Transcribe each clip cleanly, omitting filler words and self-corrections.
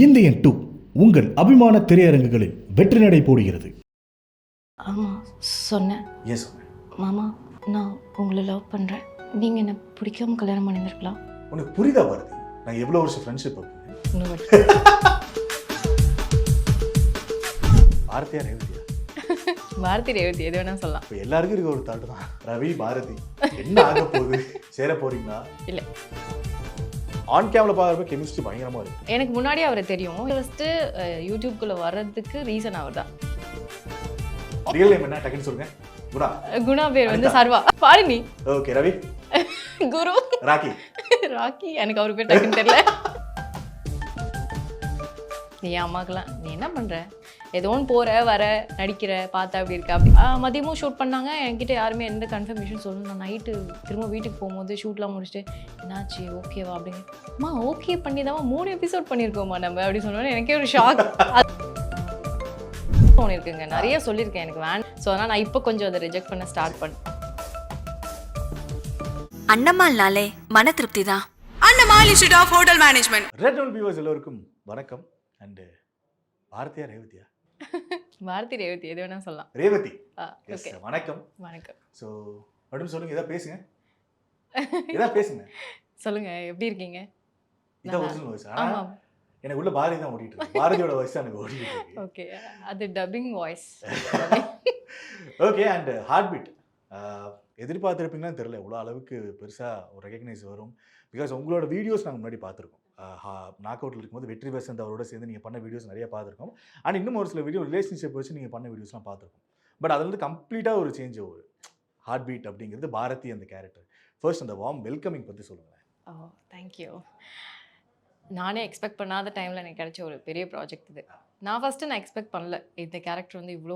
Indian 2 உங்கள் அபிமான திரையரங்குகளில் வெற்றி நடை போடுகிறது. ஆமாம் சொன்னேன். ஏன் சொன்னேன்? மாமா, நான் உங்களை லவ் பண்ணுறேன். நீங்கள் என்னை பிடிக்காம கல்யாணம் பண்ணியிருந்துருக்கலாம். உனக்கு புரியுதா பாரதி? நான் எவ்வளோ வருஷம் ஃப்ரெண்ட்ஷிப் இன்னும் பாரதியா ரேவதியா? பாரதி ரேவதி எது வேணால் சொல்லலாம். இப்போ எல்லாருக்கும் இருக்க ஒரு தாட்டு தான், ரவி பாரதி என்ன ஆக போகுது, சேர போறீங்களா? இல்லை, ஆன் கேமரா பார்க்குறப்ப கெமிஸ்ட்ரி பயங்கரமாக இருக்கு. எனக்கு முன்னாடியே அவரை தெரியும். ஃபஸ்ட்டு யூடியூப்குள்ளே வர்றதுக்கு ரீசன் அவர் தான். ரியல் நேம் என்ன டக்குன்னு சொல்லுங்க. குணா. குணா பேர் வந்து சர்வா. பாரு நீ. ஓகே. ரவி. குரு. ராக்கி. ராக்கி. எனக்கு அவர் பேர் டக்குன்னு தெரியல. நீ அம்மாக்கெல்லாம் நீ என்ன பண்ணுற, ஏதோ ஒன்று போகிற வர நடிக்கிற பார்த்தா அப்படி இருக்கா அப்படி. மதியமும் ஷூட் பண்ணாங்க. என்கிட்ட யாருமே எந்த கன்ஃபர்மேஷன் சொல்லணும். நான் நைட்டு திரும்ப வீட்டுக்கு போகும்போது ஷூட்லாம் முடிச்சுட்டு என்னாச்சு ஓகேவா அப்படிங்க. அம்மா ஓகே பண்ணி தான் 3 எபிசோட் பண்ணியிருக்கோம்மா நம்ம அப்படி சொன்னோன்னே எனக்கே ஒரு ஷாக் ஒன்று இருக்குங்க. நிறைய சொல்லியிருக்கேன் எனக்கு வேன். ஸோ அதனால் நான் இப்போ கொஞ்சம் அதை ரிஜெக்ட் பண்ண ஸ்டார்ட் பண்ணேன். அண்ணம்மாள்னாலே மன திருப்தி தான். Annammal institute of hotel management. Red one viewers எல்லோருக்கும் வணக்கம். அண்டு பாரதியா ரேவதியா? பாரதி ரேவதி எது வேணால் சொல்லலாம். ரேவதி. ஓகே வணக்கம். வணக்கம். ஸோ அப்படின்னு சொல்லுங்க, ஏதாவது பேசுங்க. ஏதாவது பேசுங்க. சொல்லுங்க, எப்படி இருக்கீங்க? இதான் ஒரிஜினல் வாய்ஸ். ஆமாம், எனக்கு உள்ள பாரதி தான் ஓடிட்டு இருக்கு. பாரதியோட வாய்ஸ் தான் எனக்கு ஓடிட்டு இருக்கு. ஓகே, அது dubbing voice. Okay. And heart beat எதிர்பார்த்துருப்பீங்கன்னு தெரியல, இவ்வளோ அளவுக்கு பெருசாக ஒரு ரெகக்னைஸ் வரும். பிகாஸ் உங்களோட வீடியோஸ் நாங்கள் முன்னாடி பார்த்துருக்கோம். நாக் அவுட்டில் இருக்கும்போது வெற்றி வசந்த் அவரோட சேர்ந்து நீங்கள் பண்ண வீடியோஸ் நிறைய பார்த்துருக்கோம். அண்ட் இன்னும் ஒரு சில வீடியோ ரிலேஷன்ஷிப் வச்சு நீங்கள் பண்ண வீடியோஸ்லாம் பார்த்துருக்கோம். பட் அதில் வந்து கம்ப்ளீட்டாக ஒரு சேஞ்ச் ஒரு ஹார்ட் பீட் அப்படிங்கிறது பாரதி அந்த கேரக்டர். ஃபர்ஸ்ட் அந்த வார்ம் வெல்கமிங் பற்றி சொல்லுங்களேன். ஓ தேங்க்யூ. நானே எக்ஸ்பெக்ட் பண்ணாத டைமில் எனக்கு கிடைச்ச ஒரு பெரிய ப்ராஜெக்ட் இது. நான் எக்ஸ்பெக்ட் பண்ணல இந்த கேரக்டர் வந்து இவ்வளோ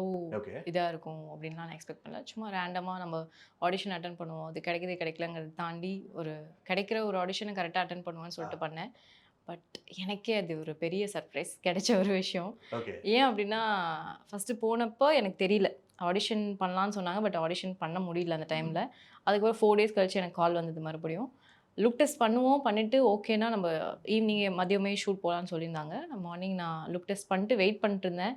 இதாக இருக்கும் அப்படின்லாம் நான் எக்ஸ்பெக்ட் பண்ணல. சும்மா ரேண்டமாக நம்ம ஆடிஷன் அட்டன் பண்ணுவோம், அது கிடைக்குது கிடைக்கலங்கிறத தாண்டி ஒரு கிடைக்கிற ஒரு ஆடிஷனை கரெக்டாக அட்டன் பண்ணுவேன்னு சொல்லிட்டு பண்ணேன். பட் எனக்கே அது ஒரு பெரிய சர்ப்ரைஸ் கிடைச்ச ஒரு விஷயம். ஏன் அப்படின்னா ஃபஸ்ட்டு போனப்போ எனக்கு தெரியல, ஆடிஷன் பண்ணலான்னு சொன்னாங்க. பட் ஆடிஷன் பண்ண முடியல அந்த டைமில். அதுக்கப்புறம் 4 days கழிச்சு எனக்கு கால் வந்தது மறுபடியும். லுக் டெஸ்ட் பண்ணுவோம், பண்ணிவிட்டு ஓகேனா நம்ம ஈவினிங்கே மதியமே ஷூட் போகலான்னு சொல்லியிருந்தாங்க. மார்னிங் நான் லுக் டெஸ்ட் பண்ணிட்டு வெயிட் பண்ணிட்டு இருந்தேன்.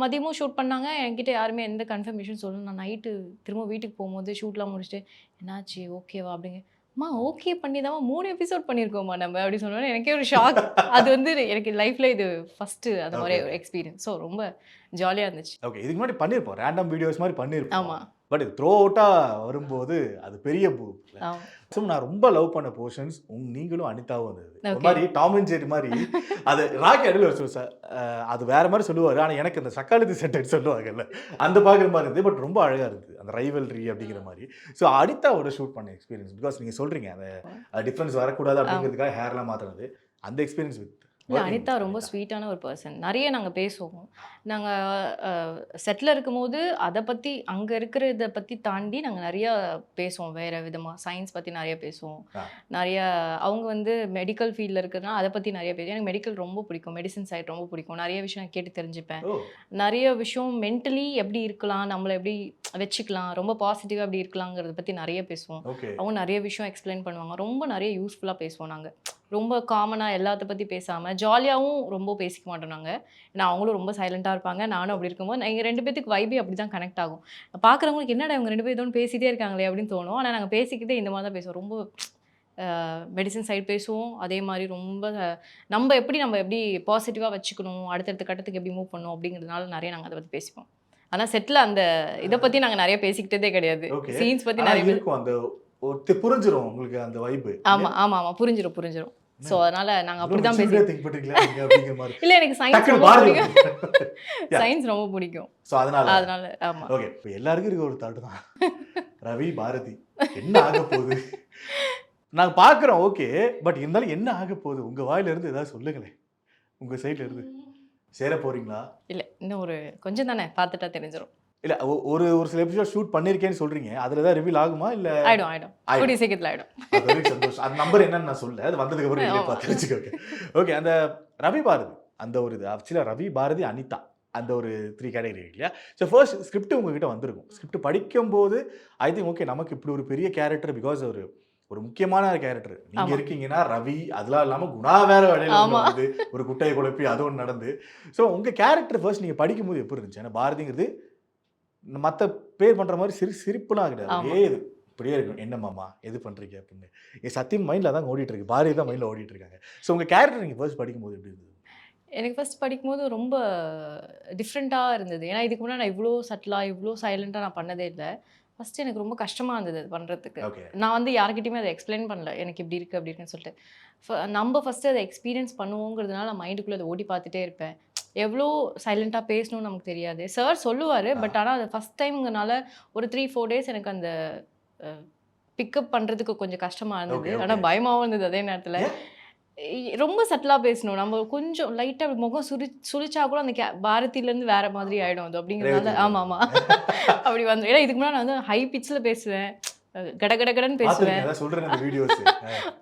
மதியமும் ஷூட் பண்ணாங்க. என்கிட்ட யாருமே எந்த கன்ஃபர்மேஷன் சொல்லணும். நான் நைட்டு திரும்ப வீட்டுக்கு போகும்போது ஷூட்லாம் முடிச்சுட்டு என்னாச்சு ஓகேவா அப்படிங்க. அம்மா ஓகே பண்ணி தான் 3 எபிசோட் பண்ணியிருக்கோம்மா நம்ம அப்படி சொன்னோன்னே எனக்கே ஒரு ஷாக். அது வந்து எனக்கு லைஃப்பில் இது ஃபஸ்ட்டு அந்த மாதிரி ஒரு எக்ஸ்பீரியன்ஸ். ஸோ ரொம்ப ஜாலியாக இருந்துச்சு. ஓகே. இதுக்கு முன்னாடி பண்ணியிருப்போம், ரேண்டம் வீடியோஸ் மாதிரி பண்ணியிருப்போம். ஆமாம். பட் இது த்ரோ அவுட்டாக வரும்போது அது பெரிய பூ. ஸோ நான் ரொம்ப லவ் பண்ண போர்ஷன்ஸ் நீங்களும் அனிதாவும் வந்தது. ஒரு மாதிரி டாம் அண்ட் ஜெர்ரி மாதிரி. அது ராக்கி அடியில் சொல்லு சார், அது வேற மாதிரி சொல்லுவார். ஆனால் எனக்கு அந்த சக்காலத்தி செட் சொல்லுவாங்கல்ல, அந்த பார்க்குற மாதிரி இருந்தது. பட் ரொம்ப அழகாக இருக்குது அந்த ரைவல்ரி அப்படிங்கிற மாதிரி. ஸோ அனிதாவோட ஷூட் பண்ண எக்ஸ்பீரியன்ஸ், பிகாஸ் நீங்கள் சொல்கிறீங்க அந்த டிஃப்ரென்ஸ் வரக்கூடாது அப்படிங்கிறதுக்காக ஹேர்லாம் மாற்றினது, அந்த எக்ஸ்பீரியன்ஸ் வித் இல்லை அனிதா ரொம்ப ஸ்வீட்டான ஒரு பர்சன். நிறைய நாங்கள் பேசுவோம். நாங்கள் செட்டில் இருக்கும்போது அதை பற்றி அங்கே இருக்கிறத பற்றி தாண்டி நாங்கள் நிறையா பேசுவோம். வேறு விதமாக சயின்ஸ் பற்றி நிறைய பேசுவோம். நிறையா அவங்க வந்து மெடிக்கல் ஃபீல்டில் இருக்கிறதுனால அதை பற்றி நிறைய பேசுவோம். எனக்கு மெடிக்கல் ரொம்ப பிடிக்கும், மெடிசன் சைட் ரொம்ப பிடிக்கும். நிறைய விஷயம் நான் கேட்டு தெரிஞ்சுப்பேன். நிறைய விஷயம் மென்டலி எப்படி இருக்கலாம், நம்மளை எப்படி வச்சுக்கலாம், ரொம்ப பாசிட்டிவாக எப்படி இருக்கலாங்கிறத பற்றி நிறைய பேசுவோம். அவங்க நிறைய விஷயம் எக்ஸ்பிளைன் பண்ணுவாங்க. ரொம்ப நிறைய யூஸ்ஃபுல்லாக பேசுவோம். நாங்கள் ரொம்ப காமனாக எல்லாத்த பற்றி பேசாமல் ஜாலியாகவும் ரொம்ப பேசிக்க மாட்டோம் நாங்கள். ஏன்னா அவங்களும் ரொம்ப சைலண்ட்டாக இருப்பாங்க, நானும் அப்படி இருக்கும்போது எங்கள் 2 பேத்துக்கு வைபே அப்படி தான் கனெக்ட் ஆகும். பார்க்குறவங்களுக்கு என்னடா இவங்க 2 பேர் ஏதோ பேசிகிட்டே இருக்காங்களே அப்படின்னு தோணும். ஆனால் நாங்கள் பேசிக்கிட்டே இந்த மாதிரி தான் பேசுவோம். ரொம்ப மெடிசன் சைடு பேசுவோம். அதே மாதிரி ரொம்ப நம்ம எப்படி பாசிட்டிவாக வச்சுக்கணும், அடுத்தடுத்த கட்டத்துக்கு எப்படி மூவ் பண்ணணும் அப்படிங்கிறதுனால நிறைய நாங்கள் அதை பற்றி பேசிப்போம். ஆனால் செட்டில் அந்த இதை பற்றி நாங்கள் நிறைய பேசிக்கிட்டே கிடையாது. சீன்ஸ் பற்றி நிறைய இருக்கும். அந்த புரிஞ்சிடும் உங்களுக்கு அந்த வைப். ஆமாம் ஆமாம் ஆமாம் புரிஞ்சிடும். ஸோ அதனால நாங்கள் அப்படி தான் பேசிக்கிறோம். இல்லை எனக்கு சயின்ஸ் ரொம்ப பிடிக்கும். சயின்ஸ் ரொம்ப பிடிக்கும். ஸோ அதனால ஆமாம். ஓகே. இப்போ எல்லாருக்கும் இருக்க ஒரு தாட்டு தான், ரவி பாரதி என்ன ஆக போகுது நாங்கள் பார்க்குறோம். ஓகே. பட் இருந்தாலும் என்ன ஆக போகுது உங்கள் வாயிலிருந்து ஏதாவது சொல்லுங்களேன். உங்கள் சைட்ல இருந்து சேர போறீங்களா? இல்லை இன்னும் ஒரு கொஞ்சம் தானே, பார்த்துட்டா தெரிஞ்சிடும். இல்லை ஒரு சில எபிசோட் ஷூட் பண்ணியிருக்கேன்னு சொல்கிறீங்க, அதில் ஏதாவது ரிவீல் ஆகுமா? இல்லை ஆகிடும் கூடிய சீக்கிரத்தில் ஆகிடும். அது சந்தோஷம். அந்த நம்பர் என்னன்னு நான் சொல்ல, அது வந்ததுக்கப்புறம் வெளியே பார்த்து தெரிஞ்சுக்கோங்க. ஓகே. அந்த ரவி பாரதி அந்த ஒரு இது ஆக்சுவலாக ரவி பாரதி அனிதா அந்த ஒரு 3 கேட்டகரி இல்லையா? ஸோ ஃபர்ஸ்ட் ஸ்கிரிப்ட் உங்ககிட்ட வந்திருக்கும். ஸ்கிரிப்ட் படிக்கும்போது ஐ திங்க் ஓகே நமக்கு இப்படி ஒரு பெரிய கேரக்டர், பிகாஸ் ஒரு ஒரு முக்கியமான கேரக்டர் நீங்க ஆமா. இருக்கீங்கன்னா ரவி அதெல்லாம் இல்லாம குணா வேற இடையில ஆமா. வந்து ஒரு குட்டையை குழப்பி அது ஒன்று நடந்து. ஸோ உங்க கேரக்டர் ஃபர்ஸ்ட் நீங்க படிக்கும்போது எப்படி இருந்துச்சு? ஏன்னா பாரதிங்கிறது மற்ற பேர் பண்ற மாதிரி சிரிப்புலாம் கிடையாது. ஆமா. இது இப்படியே இருக்கும். என்ன மாமா எது பண்றீங்க அப்படின்னு. என் சத்தியம் மைண்ட்ல தான் ஓடிட்டு இருக்கு. பாரதி தான் மைண்ட்ல ஓடிட்டு இருக்காங்க. ஸோ உங்க கேரக்டர் நீங்க ஃபர்ஸ்ட் படிக்கும்போது எப்படி இருந்தது? எனக்கு ஃபர்ஸ்ட் படிக்கும்போது ரொம்ப டிஃப்ரெண்ட்டாக இருந்தது. ஏன்னா இதுக்கு முன்னாடி நான் இவ்வளோ சட்டிலாக இவ்வளோ சைலண்ட்டாக நான் பண்ணதே இல்லை. ஃபஸ்ட்டு எனக்கு ரொம்ப கஷ்டமாக இருந்தது அது பண்ணுறதுக்கு. ஓகே. நான் வந்து யார்கிட்டயுமே அதை எக்ஸ்பிளைன் பண்ணல. எனக்கு இப்படி இருக்குது அப்படி இருக்குன்னு சொல்லிட்டு. நம்ம ஃபஸ்ட்டு அதை எக்ஸ்பீரியன்ஸ் பண்ணுவோங்கிறதுனால நான் மைண்டுக்குள்ளே அதை ஓடி பார்த்துட்டே இருப்பேன். எவ்வளோ சைலண்ட்டாக பேசணும்னு நமக்கு தெரியாது. சார் சொல்லுவார். பட் ஆனால் அது ஃபஸ்ட் டைம்ங்கனால ஒரு 3-4 டேஸ் எனக்கு அந்த பிக்கப் பண்ணுறதுக்கு கொஞ்சம் கஷ்டமாக இருந்தது. Okay, okay. ஆனால் பயமாகவும் இருந்தது அதே நேரத்தில். ஏன்? ரொம்ப சட்டிலாக பேசணும். நம்ம கொஞ்சம் லைட்டாக முகம் சுழிச்சா கூட அந்த பாரதியிலேருந்து வேற மாதிரி ஆகிடும் அது அப்படிங்கிறதுனால. ஆமாம் ஆமாம் அப்படி வந்துடும். ஏன்னா இதுக்கு முன்னாடி நான் வந்து ஹை பிச்சில் பேசுவேன், கட கட கடன்னு பேசுவேன். அதான் சொல்றேன் அந்த வீடியோஸ்.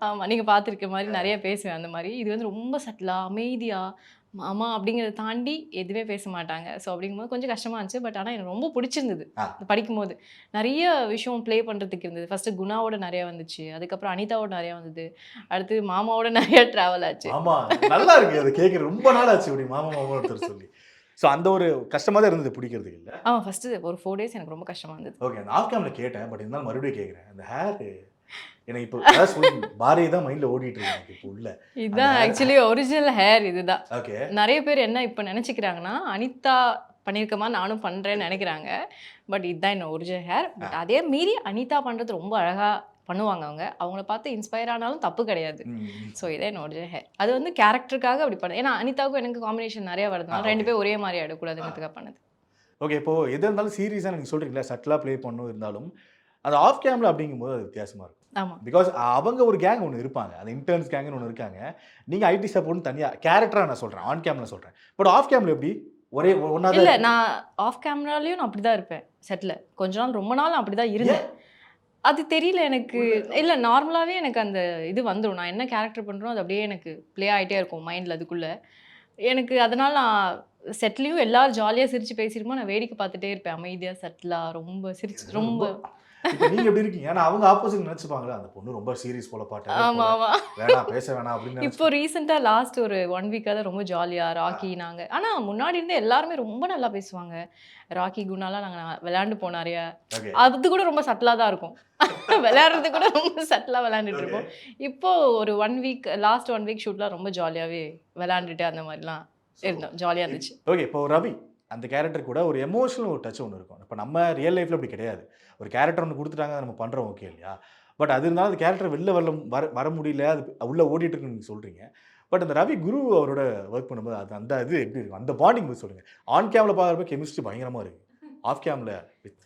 ஆமாம், நீங்கள் பார்த்துருக்க மாதிரி நிறைய பேசுவேன் அந்த மாதிரி. இது வந்து ரொம்ப சட்டிலாக அமைதியாக மாமா அப்படிங்கிறத தாண்டி எதுவுமே பேச மாட்டாங்க. ஸோ அப்படிங்கும்போது கொஞ்சம் கஷ்டமாக இருந்துச்சு. பட் ஆனால் எனக்கு ரொம்ப பிடிச்சிருந்தது படிக்கும்போது. நிறைய விஷயம் ப்ளே பண்ணுறதுக்கு இருந்தது. ஃபஸ்ட்டு குணாவோட நிறையா வந்துச்சு, அதுக்கப்புறம் அனிதாவோட நிறையா வந்தது, அடுத்து மாமாவோட நிறையா ட்ராவல் ஆச்சு. ஆமாம், நல்லா இருக்கு அது கேட்குற. ரொம்ப நாள் ஆச்சு இப்படி மாமா மாமா ஒருத்தர் சொல்லி. ஸோ அந்த ஒரு கஷ்டமாக தான் இருந்தது பிடிக்கிறதுக்கு இல்லை. ஃபஸ்ட்டு ஒரு 4 டேஸ் எனக்கு ரொம்ப கஷ்டமாக இருந்தது. ஓகே, அந்த ஆஃப் கேமில் கேட்டேன். பட் இருந்தாலும் மறுபடியும் கேட்குறேன். அந்த ஹேர் எனக்கு இப்போ சொல்லி பாரதி தான் மைண்டில் ஓடிட்டு இருக்கு எனக்கு இப்போ உள்ள. இதுதான் ஆக்சுவலி ஒரிஜினல் ஹேர் இதுதான். ஓகே. நிறைய பேர் என்ன இப்போ நினச்சிக்கிறாங்கன்னா அனிதா பண்ணியிருக்கமா நானும் பண்ணுறேன்னு நினைக்கிறாங்க. பட் இதுதான் என்ன ஒரிஜினல் ஹேர். பட் அதே மீறி அனிதா பண்ணுறது ரொம்ப அழகாக பண்ணுவாங்க. அவங்கள பார்த்து இன்ஸ்பயர் ஆனாலும் தப்பு கிடையாது. ஸோ இதான் என்ன ஒரிஜினல் ஹேர். அது வந்து கேரக்டருக்காக அப்படி பண்ணது. ஏன்னா அனிதாவுக்கும் எனக்கு காம்பினேஷன் நிறைய வருதுனால 2 பேர் ஒரே மாதிரி ஆகிடக்கூடாதுங்கிறதுக்காக பண்ணது. ஓகே, இப்போது எது இருந்தாலும் சீரியஸாக நீங்கள் சொல்கிறீங்களா சட்டிலாக ப்ளே பண்ணணும் இருந்தாலும் அது ஆஃப் கேமில் அப்படிங்கும்போது அது வித்தியாசமாக இருக்கும். ஆமாம், பிகாஸ் அவங்க ஒரு கேங் ஒன்று இருப்பாங்க, அந்த இன்டர்ன்ஸ் கேங்னு ஒன்று இருக்காங்க. நீங்கள் ஐடி சப்போர்ட்னு தனியாக கேரக்டராக நான் சொல்கிறேன், ஆன் கேமில் சொல்கிறேன். பட் ஆஃப் கேமில் எப்படி ஒரே ஒன்றா? இல்லை, நான் ஆஃப் கேமராலையும் நான் அப்படி தான் இருப்பேன் செட்டில். கொஞ்ச நாள் ரொம்ப நாள் அப்படி தான் இருந்தேன். அது தெரியல எனக்கு. இல்லை, நார்மலாகவே எனக்கு அந்த இது வந்துடும். நான் என்ன கேரக்டர் பண்ணுறோம் அது அப்படியே எனக்கு ப்ளே ஆகிட்டே இருக்கும் மைண்டில். அதுக்குள்ளே எனக்கு அதனால் நான் செட்லேயும் எல்லோரும் ஜாலியாக சிரித்து பேசியிருப்போம். நான் வேடிக்கை பார்த்துட்டே இருப்பேன் அமைதியாக செட்டிலாக ரொம்ப சிரிச்சு ரொம்ப. இப்போ நீங்கள் எப்படி இருக்கீங்க? ஏன்னா அவங்க ஆப்போசிட் நினச்சிப்பாங்களா அந்த பொண்ணு ரொம்ப சீரியஸ் போல பாட்டு ஆமாம் ஆமாம் வேணாம் பேச வேணாம் அப்படின்னு. இப்போ ரீசெண்டாக லாஸ்ட் ஒரு 1 வீக்காக தான் ரொம்ப ஜாலியாக ராக்கி நாங்கள். ஆனால் முன்னாடி இருந்தே எல்லாருமே ரொம்ப நல்லா பேசுவாங்க. ராக்கி குணாலாம் நாங்கள் விளையாண்டு போனோம் நிறையா. அது கூட ரொம்ப சட்டிலாக தான் இருக்கும். விளையாடுறது கூட ரொம்ப சட்டிலாக விளையாண்டுட்டு இருப்போம். இப்போது ஒரு 1 வீக் லாஸ்ட் 1 வீக் ஷூட்லாம் ரொம்ப ஜாலியாகவே விளையாண்டுட்டு அந்த மாதிரிலாம் இருந்தோம். ஜாலியாக இருந்துச்சு. ஓகே, இப்போ ரவி அந்த கேரக்டர் கூட ஒரு எமோஷனல் ஒரு டச் ஒன்று இருக்கும். இப்போ நம்ம ரியல் லைஃப்பில் அப்படி கிடையாது. ஒரு கேரக்டர் ஒன்று கொடுத்துட்டாங்க, நம்ம பண்ணுறோம், ஓகே இல்லையா? பட் அது இருந்தாலும் அந்த கேரக்டர் வெளில வர முடியல, அது உள்ளே ஓடிட்டு இருக்குன்னு நீங்கள் சொல்கிறீங்க. பட் அந்த ரவி குரு அவரோட ஒர்க் பண்ணும்போது அது அந்த இது எப்படி இருக்கும்? அந்த பாண்டிங் பற்றி சொல்லுங்கள். ஆன் கேமில் பார்க்குறப்ப கெமிஸ்ட்ரி பயங்கரமாக இருக்குது. ஆஃப் கேமில்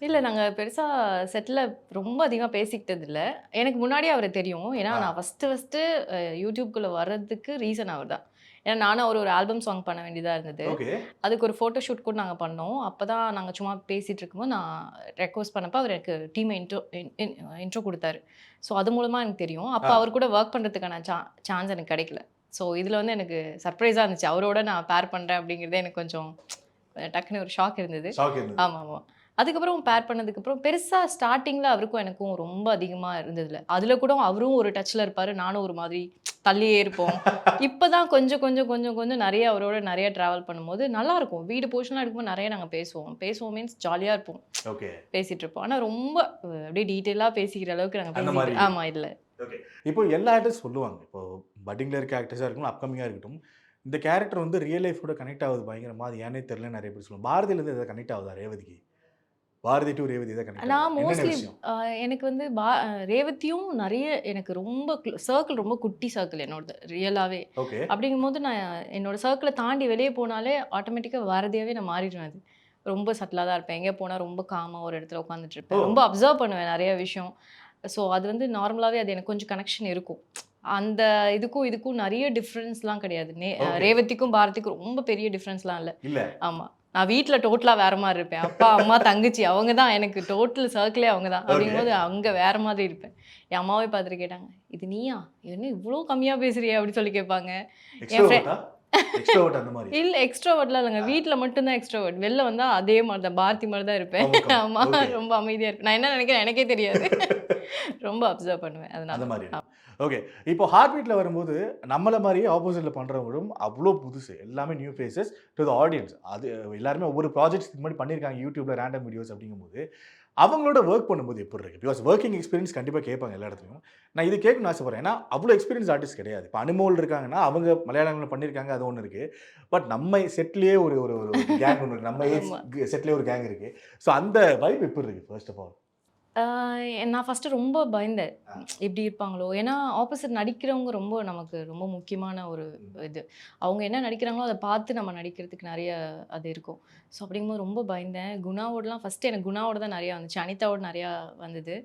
இல்லை, நாங்கள் பெருசாக செட்டில் ரொம்ப அதிகமாக பேசிக்கிட்டது இல்லை. எனக்கு முன்னாடியே அவரை தெரியும். ஏன்னா நான் ஃபஸ்ட்டு யூடியூப்குள்ளே வர்றதுக்கு ரீசன் அவர் தான். ஏன்னா நானும் ஒரு ஆல்பம் சாங் பண்ண வேண்டியதாக இருந்தது. அதுக்கு ஒரு ஃபோட்டோ ஷூட் கூட நாங்கள் பண்ணோம். அப்போ தான் நாங்கள் சும்மா பேசிகிட்டு இருக்கும்போது நான் ரெக்வஸ்ட் பண்ணப்போ அவர் எனக்கு டீமை இன்ட்ரோ கொடுத்தாரு. ஸோ அது மூலமாக எனக்கு தெரியும். அப்போ அவர் கூட ஒர்க் பண்ணுறதுக்கான சான்ஸ் எனக்கு கிடைக்கல. ஸோ இதில் வந்து எனக்கு சர்ப்ரைஸாக இருந்துச்சு. அவரோட நான் பேர் பண்ணுறேன் அப்படிங்கிறதே எனக்கு கொஞ்சம் டக்குன்னு ஒரு ஷாக் இருந்தது. ஆமாம் ஆமாம். அதுக்கப்புறம் பேர் பண்ணதுக்கப்புறம் பெருசாக ஸ்டார்டிங்கில் அவருக்கும் எனக்கும் ரொம்ப அதிகமாக இருந்ததில்ல. அதில் கூட அவரும் ஒரு டச்சில் இருப்பார், நானும் ஒரு மாதிரி தள்ளியே இருப்போம். இப்போ தான் கொஞ்சம் கொஞ்சம் கொஞ்சம் கொஞ்சம் நிறைய அவரோட நிறைய ட்ராவல் பண்ணும்போது நல்லாயிருக்கும். வீடு போர்ஷன்லாம் எடுக்கும்போது நிறைய நாங்கள் பேசுவோம் மீன்ஸ் ஜாலியாக இருப்போம், பேசிகிட்டு இருப்போம். ஆனால் ரொம்ப அப்படியே டீட்டெயிலாக பேசிக்கிற அளவுக்கு நாங்கள் பேசிக்கிட்டு. ஆமாம், இல்லை. ஓகே, இப்போ எல்லா ஆக்டர்ஸ் சொல்லுவாங்க, இப்போ பட்டிங்கில் இருக்க ஆக்டர்ஸாக இருக்கட்டும், அப்கமிங்காக இருக்கட்டும், இந்த கேரக்டர் வந்து ரியல் லைஃபோட கனெக்ட் ஆகுது பயங்கரமாக. அது ஏன்னே தெரியல, நிறைய பேர் சொல்லுவாங்க. பாரதியிலேருந்து எதாவது கனெக்ட் ஆகுதா ரேவதிக்கு? பாரதி டு ரேவதி தான் கனெக்ட். நான் மோஸ்ட்லி எனக்கு வந்து ரேவதியும் நிறைய எனக்கு ரொம்ப சர்க்கிள், ரொம்ப குட்டி சர்க்கிள் என்னோட ரியலாகவே. அப்படிங்கும்போது நான் என்னோட சர்க்கிளை தாண்டி வெளியே போனாலே ஆட்டோமேட்டிக்காக பாரதியாகவே நான் மாறிடுவேன். அது ரொம்ப சட்டிலாக தான் இருப்பேன். எங்கே போனால் ரொம்ப காமாக ஒரு இடத்துல உட்காந்துட்டு இருப்பேன். ரொம்ப அப்சர்வ் பண்ணுவேன் நிறைய விஷயம். ஸோ அது வந்து நார்மலாகவே அது எனக்கு கொஞ்சம் கனெக்ஷன் இருக்கும். அந்த இதுக்கும் நிறைய டிஃப்ரென்ஸ்லாம் கிடையாது. ரேவதிக்கும் பாரதிக்கும் ரொம்ப பெரிய டிஃப்ரென்ஸ்லாம் இல்லை. ஆமாம், நான் வீட்டில் டோட்டலாக வேறு மாதிரி இருப்பேன். அப்பா அம்மா தங்கச்சி அவங்க தான் எனக்கு டோட்டல் சர்க்கிளே அவங்க தான். அப்படிங்கும்போது அங்கே வேறு மாதிரி இருப்பேன். என் அம்மாவே பார்த்துட்டு கேட்டாங்க, இது நீயா, என்ன இவ்வளோ கம்மியாக பேசுறியா அப்படி சொல்லி கேட்பாங்க. என் ஃப்ரெண்ட் எக்ஸ்ட்ரோவர்ட் அந்த மாதிரி இல்ல எக்ஸ்ட்ரோவர்ட்லாம் இல்லைங்க. வீட்ல மட்டும் தான் எக்ஸ்ட்ரோவர்ட். வெளில வந்தா அதே மாரி தான் பாரதி மாரி தான் இருப்பேன். ஆமா. Okay. ரொம்ப அமைதியா இருப்பேன். நான் என்ன நினைக்கிறேன் எனக்கே தெரியாது. ரொம்ப அப்சர்வ் பண்ணுவேன். அந்த அதனால. மாதிரி ஓகே. இப்போ ஹார்ட் பீட்ல வரும்போது நம்மள மாதிரியே ஆப்போசிட்ல பண்றவங்களும் அவ்வளோ புதுசு, எல்லாமே new faces to the audience. அது எல்லாருமே ஒவ்வொரு ப்ராஜெக்ட்ஸ்க்கு முன்னாடி பண்ணியிருக்காங்க யூடியூப்ல ரேண்டம் வீடியோஸ் அப்படிங்கும்போது அவங்களோட ஒர்க் பண்ணும்போது எப்படி இருக்கு? பிகாஸ் ஒர்க்கிங் எக்ஸ்பீரியன்ஸ் கண்டிப்பாக கேட்பாங்க எல்லா இடத்துலையும். நான் இது கேட்கணும்னு ஆசைப்படுறேன். ஏன்னா அவ்வளோ எக்ஸ்பீரியன்ஸ் ஆர்டிஸ்ட் கிடையாது. இப்போ அனுமோல் இருக்காங்கன்னா அவங்க மலையாளங்களில் பண்ணியிருக்காங்க, அது ஒன்று இருக்கு. பட் நம்ம செட்லேயே ஒரு ஒரு கேங் ஒன்று இருக்கு. நம்ம செட்லேயே ஒரு கேங் இருக்கு. ஸோ அந்த வைப் எப்படி இருக்கு ஃபர்ஸ்ட் ஆஃப் ஆல்? நான் ஃபஸ்ட்டு ரொம்ப பயந்தேன். எப்படி இருப்பாங்களோ? ஏன்னா ஆப்போசிட் நடிக்கிறவங்க ரொம்ப நமக்கு ரொம்ப முக்கியமான ஒரு இது. அவங்க என்ன நடிக்கிறாங்களோ அதை பார்த்து நம்ம நடிக்கிறதுக்கு நிறைய அது இருக்கும். ஸோ அப்படிங்கும்போது ரொம்ப பயந்தேன். குணாவோடலாம் ஃபஸ்ட்டு எனக்கு குணாவோட தான் நிறையா வந்துச்சு. அனிதாவோட நிறையா வந்தது.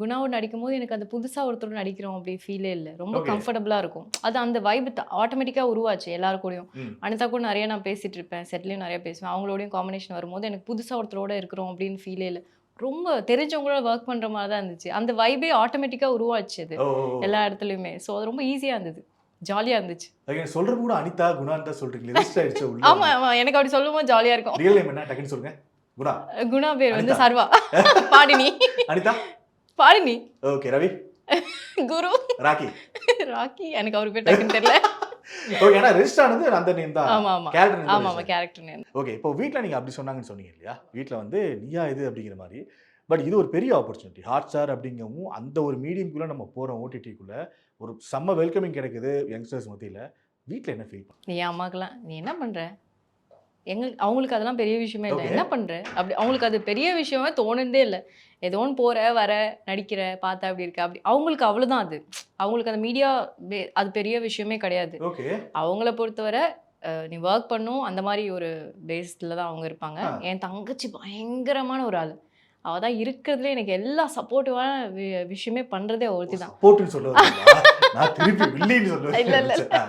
குணாவோட நடிக்கும்போது எனக்கு அது புதுசாக ஒருத்தரோட நடிக்கிறோம் அப்படி ஃபீலே இல்லை. ரொம்ப Okay. கம்ஃபர்டபுளாக இருக்கும். அது அந்த வைப் ஆட்டோமேட்டிக்காக உருவாச்சு எல்லாரு கூடயும். ம். அனிதா கூட நிறைய நான் பேசிகிட்டு இருப்பேன். செட்லேயும் நிறைய பேசுவேன். அவங்களோடையும் காம்பினேஷன் வரும்போது எனக்கு புதுசாக ஒருத்தரோட இருக்கிறோம் அப்படின்னு ஃபீலே இல்லை. ரொம்ப தெரிஞ்சவங்களோட ஒர்க் பண்ணுற மாதிரி தான் இருந்துச்சு. அந்த வைபே ஆட்டோமேட்டிக்காக உருவாச்சு அது ஓ எல்லா இடத்துலையுமே. ஸோ அது ரொம்ப ஈஸியாக இருந்தது. ஜாலியாக இருந்துச்சு. சொல்றது கூட அனிதா குணான்னு தான் சொல்றீங்க. லிஸ்ட் ஆயிடுச்சு உள்ள. ஆமாம் ஆமாம் எனக்கு அப்படி சொல்லும்போது ஜாலியாக இருக்கும். ரியல் நேம் என்ன டக்குன்னு சொல்லுங்க. குணா. குணா பேர் வந்து அனிதா. சர்வா. பாடினி. அனிதா. பாடினி. ஓகே. ரவி. குரு. ராக்கி. ராக்கி எனக்கு அவர் பேர் டக்குன்னு தெரியல. ஓகே. ஏன்னா ரெஜிஸ்டர் ஆனது அந்த நேம் தான். ஆமாம் ஆமாம் கேரக்டர் ஆமாம் ஆமாம் கேரக்டர் நேம். ஓகே. இப்போ வீட்டில் நீங்கள் அப்படி சொன்னாங்கன்னு சொன்னீங்க இல்லையா? வீட்டில் வந்து நீயா இது அப்படிங்கிற மாதிரி. பட் இது ஒரு பெரிய ஆப்பர்ச்சுனிட்டி. ஹாட் ஸ்டார் அப்படிங்கவும் அந்த ஒரு மீடியம்குள்ளே நம்ம போகிறோம், ஓடிடிக்குள்ளே ஒரு செம்ம வெல்கமிங் கிடைக்குது யங்ஸ்டர்ஸ் மத்தியில். வீட்டில் என்ன ஃபீல் பண்ணுங்க? நீ என் அம்மாக்கெல்லாம் நீ என்ன பண்ணுற அவங்களுக்கு அதெல்லாம் பெரிய விஷயமே இல்லை. Okay. என்ன பண்ணுற அப்படி அவங்களுக்கு அது பெரிய விஷயமே தோணுனதே இல்லை. ஏதோ ஒன்று போகிற வர நடிக்கிற பார்த்தா அப்படி இருக்க அப்படி அவங்களுக்கு அவ்வளோதான். அது அவங்களுக்கு அந்த மீடியா அது பெரிய விஷயமே கிடையாது. ஓகே. அவங்கள பொறுத்தவரை நீ ஒர்க் பண்ணும் அந்த மாதிரி ஒரு பேஸில் தான் அவங்க இருப்பாங்க. ஆ. என் தங்கச்சி பயங்கரமான ஒரு ஆள். அவள் தான் இருக்கிறதுலே எனக்கு எல்லா சப்போர்ட்டிவான விஷயமே பண்ணுறதே ஒருத்தி தான். சப்போர்ட்னு சொல்ல வரீங்களா? நான் திருப்பி வில்லின்னு சொல்லுவேன். இல்ல, இல்ல, இல்ல.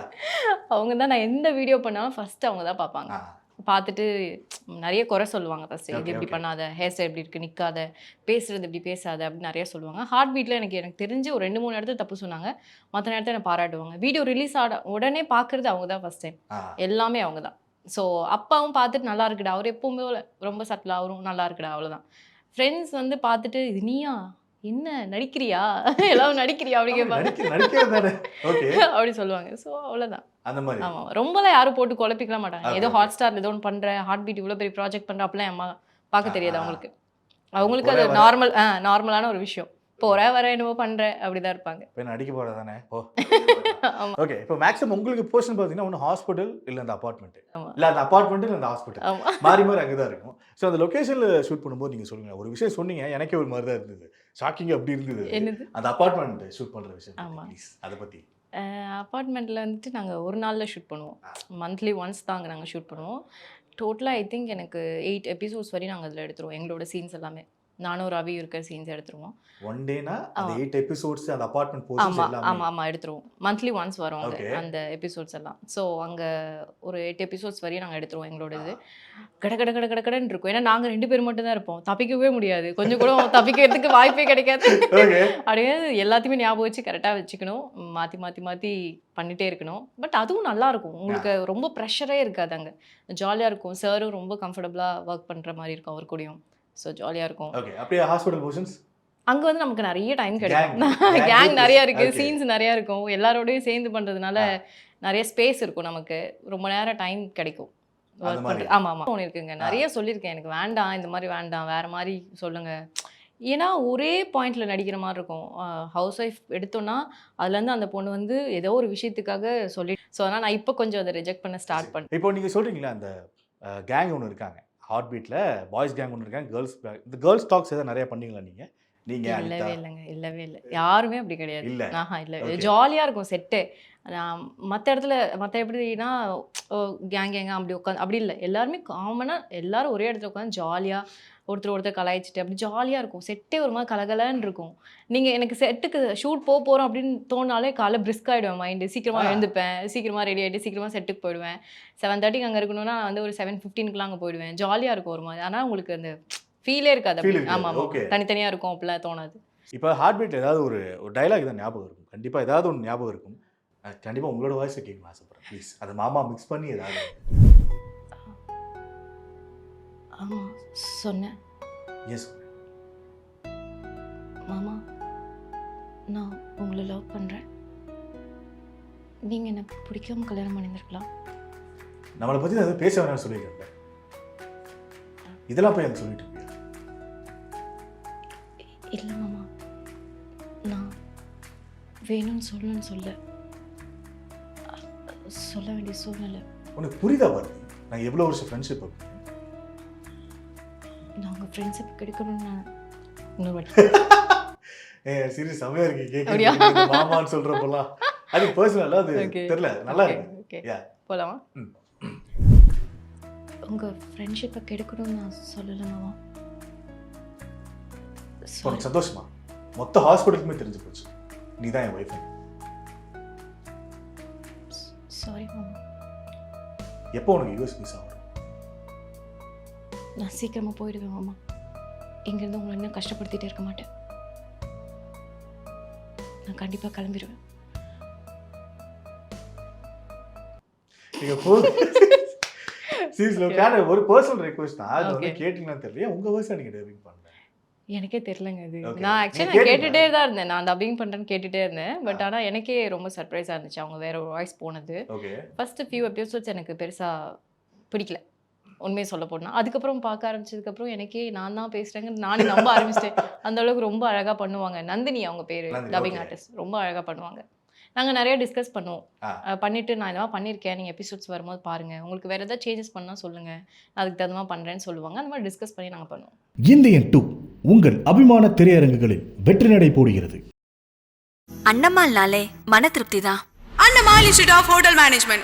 அவங்க தான் நான் எந்த வீடியோ பண்ணாலும் ஃபர்ஸ்ட் அவங்க தான் பார்ப்பாங்க. பார்த்துட்டு நிறைய குறை சொல்லுவாங்க. ஃபர்ஸ்ட் இது Okay, இப்படி okay. பண்ணாத, ஹேர் ஸ்டைல் இப்படி இருக்கு, நிற்காத, பேசுறது இப்படி பேசாத அப்படின்னு நிறைய சொல்லுவாங்க. ஹார்ட் பீட்டில் எனக்கு தெரிஞ்சு ஒரு 2-3 இடத்துல தப்பு சொன்னாங்க. மற்ற நேரத்தில் என்னை பாராட்டுவாங்க. வீடியோ ரிலீஸ் ஆட உடனே பார்க்குறது அவங்க தான் ஃபர்ஸ்ட் டைம். எல்லாமே அவங்க தான். ஸோ அப்பாவும் பார்த்துட்டு நல்லா இருக்குடா, அவர் எப்பவுமே ரொம்ப சட்டில், அவரும் நல்லா இருக்குடா, அவ்வளோதான். ஃப்ரெண்ட்ஸ் வந்து பார்த்துட்டு இது நீயா, என்ன நடிக்கிறியா, எல்லாரும் நடிக்கிறியா அப்படி கேட்பாங்க. அப்படி சொல்லுவாங்க. ஸோ அவ்வளோதான். அந்த மாதிரி. ஆமாம் ரொம்பலாம் யாரும் போட்டு குழப்பிக்கலாம் மாட்டாங்க. ஏதோ ஹாட் ஸ்டார் ஏதோ ஒன்று பண்ணுற, ஹார்ட் பீட் இவ்வளோ பெரிய ப்ராஜெக்ட் பண்ணுற அப்படிலாம் என் அம்மா பார்க்க தெரியாது அவங்களுக்கு. அவங்களுக்கு அது நார்மலான ஒரு விஷயம். போகிற வர என்னவோ பண்ணுற அப்படிதான் இருப்பாங்க. இப்போ நடிக்க போகிற தானே ஓ. ஓகே. இப்போ மேக்ஸிமம் உங்களுக்கு போர்ஷன் பார்த்தீங்கன்னா ஒன்று ஹாஸ்பிட்டல் இல்லை அந்த அப்பார்ட்மெண்ட், இல்லை அந்த அப்பார்ட்மெண்ட் இல்லை அந்த ஹாஸ்பிட்டல், ஆமாம் மாறி மாறி அங்கே தான் இருக்கும். ஸோ அந்த லொக்கேஷனில் ஷூட் பண்ணும்போது நீங்கள் சொல்லுங்கள். ஒரு விஷயம் சொன்னீங்க, எனக்கே ஒரு மாதிரி தான் இருந்தது, ஷாக்கிங் அப்படி இருந்தது. என்னது? அந்த அப்பார்ட்மெண்ட் ஷூட் பண்ணுற விஷயம். ஆமா. ப்ளீஸ் அதை பற்றி. அப்பார்ட்மெண்ட்டில் வந்துட்டு நாங்கள் ஒரு நாளில் ஷூட் பண்ணுவோம். மந்த்லி ஒன்ஸ் தாங்க நாங்கள் ஷூட் பண்ணுவோம். டோட்டலாக ஐ திங்க் எனக்கு 8 எபிசோட்ஸ் வரையும் நாங்கள் அதில் எடுத்துருவோம். எங்களோட சீன்ஸ் எல்லாமே நானும் ரவி இருக்கிற சீன்ஸ் எடுத்துருவோம். ஒன் டேனா அந்த 8 எபிசோட்ஸ் அந்த அப்பார்ட்மெண்ட் போர்ஷன்ஸ் ஆமாம் எல்லாமே. ஆமாம் ஆமாம் எடுத்துருவோம். மந்த்லி ஒன்ஸ் வரும் Okay. அந்த எபிசோட்ஸ் எல்லாம். ஸோ அங்கே ஒரு 8 எபிசோட்ஸ் வரையும் நாங்கள் எடுத்துருவோம். எங்களோட இது கடன்னு இருக்கும். ஏன்னா நாங்கள் 2 பேர் மட்டும் தான் இருப்போம். தப்பிக்கவே முடியாது. கொஞ்சம் கூட தப்பிக்கிறதுக்கு வாய்ப்பே கிடைக்காது. Okay. அப்படியே எல்லாத்தையுமே ஞாபகம் வச்சு கரெக்டாக வச்சுக்கணும். மாற்றி மாற்றி மாற்றி பண்ணிகிட்டே இருக்கணும். பட் அதுவும் நல்லாயிருக்கும். உங்களுக்கு ரொம்ப ப்ரெஷரே இருக்காது. அங்கே ஜாலியாக இருக்கும். சாரும் ரொம்ப கம்ஃபர்டபுளாக ஒர்க் பண்ணுற மாதிரி இருக்கும் அவர் கூடயும். ஸோ ஜாலியாக இருக்கும். ஓகே. அப்படியே ஹாஸ்பிட்டல் போர்ஷன்ஸ் அங்கே வந்து நமக்கு நிறைய டைம் கிடைக்கும். Gang கேங் நிறையா group. இருக்குது, Okay. சீன்ஸ் நிறையா இருக்கும். எல்லாரோடையும் சேர்ந்து பண்ணுறதுனால நிறைய ஸ்பேஸ் இருக்கும். நமக்கு ரொம்ப நேரம் டைம் கிடைக்கும் அந்த ஒர்க் மாதிரி. பண்ணுறது. ஆமாம் ஆமாம் ஒன்று இருக்குங்க. நிறைய சொல்லியிருக்கேன், எனக்கு வேண்டாம் இந்த மாதிரி வேண்டாம், வேறு மாதிரி சொல்லுங்கள். ஏன்னா ஒரே பாயிண்டில் நடிக்கிற மாதிரி இருக்கும். ஹவுஸ் ஒய்ஃப் எடுத்தோன்னா அதுலேருந்து அந்த பொண்ணு வந்து ஏதோ ஒரு விஷயத்துக்காக சொல்லி, ஸோ அதனால் நான் இப்போ கொஞ்சம் அதை ரிஜெக்ட் பண்ண ஸ்டார்ட் பண்ணேன். இப்போ நீங்கள் சொல்கிறீங்களா அந்த கேங் ஒன்று இருக்காங்க, ஹார்ட் பீட்டில் பாய்ஸ் கேங் ஒன்று இருக்காங்க, கேர்ள்ஸ் இந்த கேர்ள்ஸ் டாக்ஸ் எதாவது நிறையா பண்ணீங்களா நீங்கள்? இல்லவே இல்லைங்க, இல்லவே இல்லை. யாருமே அப்படி கிடையாது. இல்ல. இல்லை. Okay. ஜாலியாக இருக்கும் செட்டு. மற்ற இடத்துல எப்படின்னா கேங்காக அப்படி உட்காந்து அப்படி இல்லை. எல்லாருமே காமனாக எல்லாரும் ஒரே இடத்துல உட்காந்து ஜாலியாக ஒருத்தர் கலாய்ச்சிட்டு அப்படி ஜாலியாக இருக்கும். செட்டே ஒரு மாதிரி கலகலன்னு இருக்கும். நீங்கள் எனக்கு செட்டுக்கு ஷூட் போகிறோம் அப்படின்னு தோணாலே காலை பிரிஸ்க் ஆகிடுவேன். மைண்டு சீக்கிரமாக எழுந்துப்பேன், சீக்கிரமாக ரெடி ஆகிட்டு சீக்கிரமாக செட்டுக்கு போயிடுவேன். 7:30 அங்கே இருக்கணும்னா நான் வந்து ஒரு 7:15 அங்கே போயிடுவேன். ஜாலியாக இருக்கும் ஒரு மாதிரி. ஆனால் உங்களுக்கு அந்த ஃபீலே இருக்காது. Feel அப்படி இருக்காது. ஆமாம் ஆமாம் Okay. தனித்தனியாக இருக்கும், அப்படிலாம் தோணாது. இப்போ ஹார்ட் பீட்டில் ஏதாவது ஒரு டைலாக் தான் ஞாபகம் இருக்கும், கண்டிப்பாக ஏதாவது ஒன்று ஞாபகம் இருக்கும். கண்டிப்பாக உங்களோட வாய்ஸை கேட்கணும் ஆசைப்படுறேன் ப்ளீஸ். அதை மாமா மிக்ஸ் பண்ணி ஏதாவது. ஆமாம் சொன்னேன். எஸ். மாமா, நான் உங்களை லவ் பண்ணுறேன். நீங்கள் என்னை பிடிக்காம கல்யாணம் பண்ணியிருந்துருக்கலாம். நம்மளை பற்றி நான் எதுவும் பேச வேணாம்னு சொல்லியிருக்கேன். இதெல்லாம் போய் எனக்கு சொல்லிட்டு இருக்கியா? இல்லை மாமா, நான் வேணும்னு சொல்லணும்னு சொல்ல வேண்டிய சூழ்நிலை. உனக்கு புரியுதா பாரதி? நான் எவ்வளோ வருஷம் ஃப்ரெண்ட்ஷிப் இருக்கேன். நான் உங்கள் ஃப்ரெண்ட்ஷிப் கிடைக்கணும்னு நான் இன்னொரு வாட்டி சீரியஸ் செமையா இருக்கு அப்படியா? கேட்க மாமான்னு சொல்றப்பெல்லாம். அது பர்சனலா அது Okay. தெரியல, நல்லா Okay, இருக்கு. okay. Yeah. போகலாமா? ம். உங்கள் ஃப்ரெண்ட்ஷிப்பை கெடுக்கணும்னு நான் சொல்லலை மாமா. உனக்கு சந்தோஷமா? மொத்த ஹாஸ்பிட்டலுக்குமே தெரிஞ்சு போச்சு நீ தான் என் ஒய்ஃப். சாரி மாமா. எப்போ உனக்கு யூஎஸ் விசா வரும்? நான் சீக்கிரமாக போயிடுவேன் மாமா. இங்கேருந்து உங்களை இன்னும் கஷ்டப்படுத்திட்டே இருக்க மாட்டேன். நான் கண்டிப்பாக கிளம்பிடுவேன். நீங்க போ. சீரியஸ்லி ஒரு பர்சனல் ரிக்வெஸ்ட் தான். அது வந்து Okay. கேட்டீங்கன்னு தெரியல. உங்க வாய்ஸை நீங்க டப்பிங் பண்ணல. எனக்கே தெரிலங்க அது. Okay. நான் நீங்க ஆக்சுவலி கேட்டீங்களா? கேட்டுகிட்டே தான் இருந்தேன். நான் டப்பிங் பண்ணுறேன்னு கேட்டுகிட்டே இருந்தேன். பட் ஆனால் எனக்கே ரொம்ப சர்ப்ரைஸாக இருந்துச்சு அவங்க வேற ஒரு வாய்ஸ் போனது. ஓகே. ஃபஸ்ட்டு ஃபியூ எபிசோட்ஸ் எனக்கு பெருசாக பிடிக்கல, உண்மையை சொல்ல போனால். அதுக்கப்புறம் பார்க்க ஆரம்பிச்சதுக்கப்புறம் எனக்கே நான் தான் பேசுகிறேங்க நானே நம்ப ஆரம்பிச்சிட்டேன். அந்த அளவுக்கு ரொம்ப அழகாக பண்ணுவாங்க. நந்தினி அவங்க பேர், நந்தினி, டப்பிங் okay. ஆர்டிஸ்ட். ரொம்ப அழகாக பண்ணுவாங்க. நாங்கள் நிறைய டிஸ்கஸ் பண்ணுவோம். ஆ. பண்ணிவிட்டு நான் இதெல்லாம் பண்ணியிருக்கேன், நீங்கள் எபிசோட்ஸ் வரும்போது பாருங்கள், உங்களுக்கு வேறு ஏதாவது சேஞ்சஸ் பண்ணால் சொல்லுங்கள், நான் அதுக்கு தகுந்த மாதிரி பண்ணுறேன்னு சொல்லுவாங்க. அந்த மாதிரி டிஸ்கஸ் பண்ணி நாங்கள் பண்ணுவோம். இந்தியன் 2 உங்கள் அபிமான திரையரங்குகளில் வெற்றி நடை போடுகிறது. அண்ணம்மாள்னாலே மன திருப்தி தான். Annamal Institute of Hotel Management.